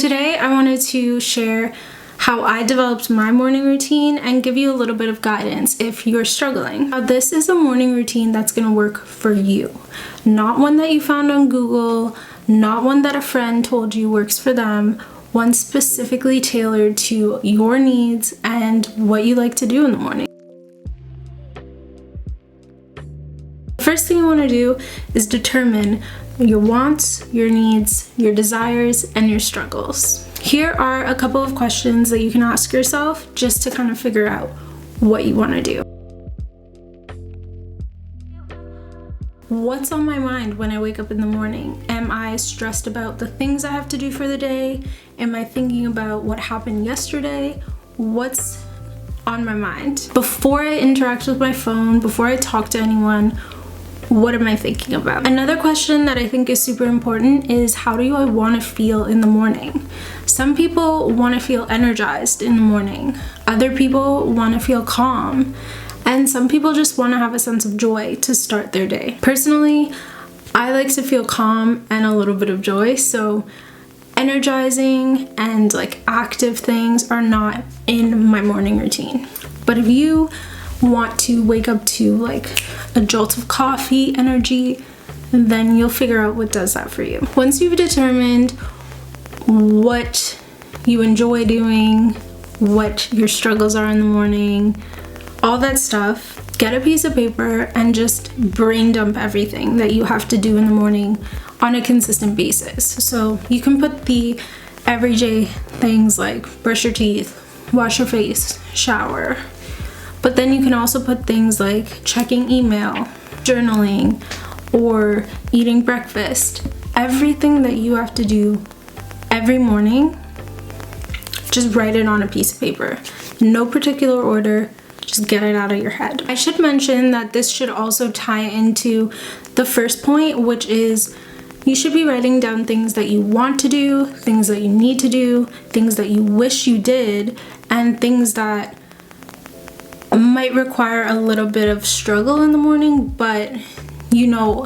Today I wanted to share how I developed my morning routine and give you a little bit of guidance if you're struggling. Now, this is a morning routine that's going to work for you, not one that you found on Google, not one that a friend told you works for them, one specifically tailored to your needs and what you like to do in the morning. The first thing you want to do is determine your wants, your needs, your desires, and your struggles. Here are a couple of questions that you can ask yourself just to kind of figure out what you want to do. What's on my mind when I wake up in the morning? Am I stressed about the things I have to do for the day? Am I thinking about what happened yesterday? What's on my mind? Before I interact with my phone, before I talk to anyone, what am I thinking about? Another question that I think is super important is, how do I want to feel in the morning? Some people want to feel energized in the morning. Other people want to feel calm. And some people just want to have a sense of joy to start their day. Personally, I like to feel calm and a little bit of joy, so energizing and active things are not in my morning routine. But if you want to wake up to a jolt of coffee energy, then you'll figure out what does that for you. Once you've determined what you enjoy doing, what your struggles are in the morning, all that stuff, get a piece of paper and just brain dump everything that you have to do in the morning on a consistent basis. So you can put the everyday things like brush your teeth, wash your face, shower. But then you can also put things like checking email, journaling, or eating breakfast. Everything that you have to do every morning, just write it on a piece of paper. No particular order, just get it out of your head. I should mention that this should also tie into the first point, which is you should be writing down things that you want to do, things that you need to do, things that you wish you did, and things that might require a little bit of struggle in the morning, but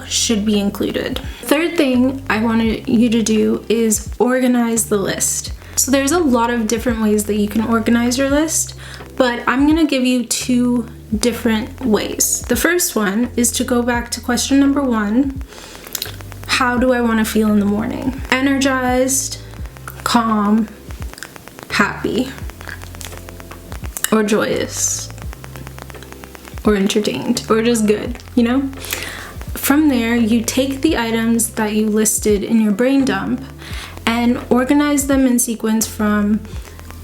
should be included. Third thing I wanted you to do is organize the list. So there's a lot of different ways that you can organize your list, but I'm gonna give you two different ways. The first one is to go back to question number 1. How do I want to feel in the morning? Energized, calm, happy, or joyous, or entertained, or just good, From there, you take the items that you listed in your brain dump and organize them in sequence from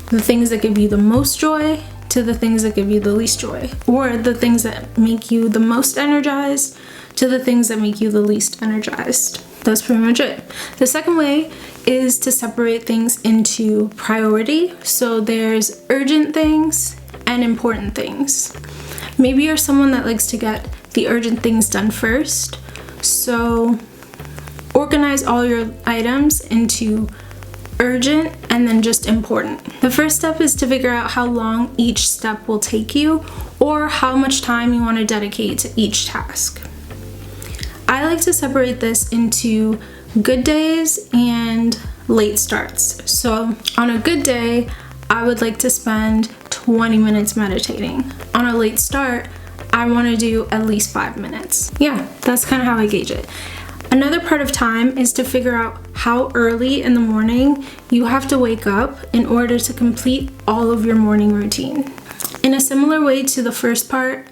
the things that give you the most joy to the things that give you the least joy, or the things that make you the most energized to the things that make you the least energized. That's pretty much it. The second way is to separate things into priority. So there's urgent things and important things. Maybe you're someone that likes to get the urgent things done first, so organize all your items into urgent and then just important. The first step is to figure out how long each step will take you, or how much time you want to dedicate to each task. I like to separate this into good days and late starts. So on a good day, I would like to spend 20 minutes meditating. On a late start, I want to do at least 5 minutes. Yeah, that's kind of how I gauge it. Another part of time is to figure out how early in the morning you have to wake up in order to complete all of your morning routine. In a similar way to the first part,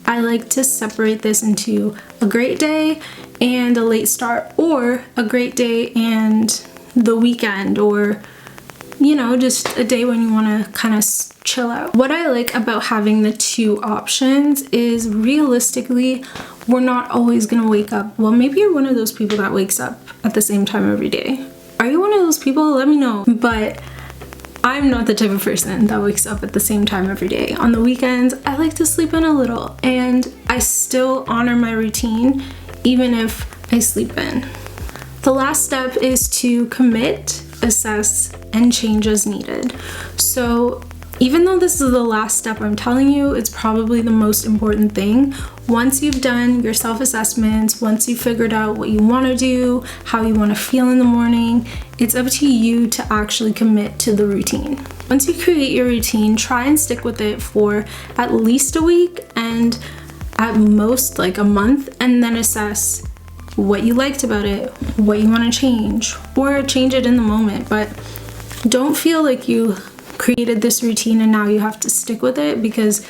I like to separate this into a great day and a late start, or a great day and the weekend, or just a day when you want to kind of chill out. What I like about having the two options is, realistically, we're not always gonna wake up. Well, maybe you're one of those people that wakes up at the same time every day. Are you one of those people? Let me know. But I'm not the type of person that wakes up at the same time every day. On the weekends, I like to sleep in a little, and I still honor my routine even if I sleep in. The last step is to commit, assess, and change as needed. So Even though this is the last step I'm telling you, it's probably the most important thing. Once you've done your self-assessments, once you've figured out what you want to do, how you want to feel in the morning, it's up to you to actually commit to the routine. Once you create your routine, try and stick with it for at least a week and at most like a month, and then assess what you liked about it, what you want to change, or change it in the moment. But don't feel like you created this routine and now you have to stick with it, because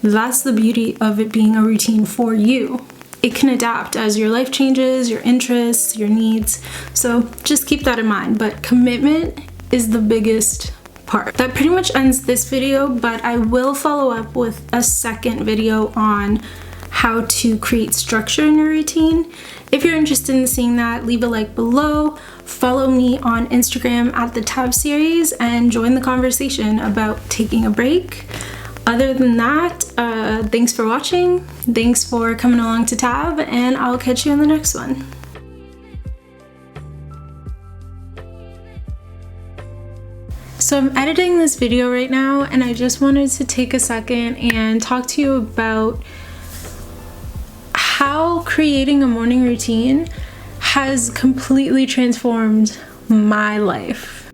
that's the beauty of it being a routine for you. It can adapt as your life changes, your interests, your needs. So just keep that in mind. But commitment is the biggest part. That pretty much ends this video, but I will follow up with a second video on how to create structure in your routine. If you're interested in seeing that, leave a like below, follow me on Instagram at the Tab series, and join the conversation about taking a break. Other than that, thanks for watching, thanks for coming along to Tab, and I'll catch you in the next one. So I'm editing this video right now, and I just wanted to take a second and talk to you about how creating a morning routine has completely transformed my life.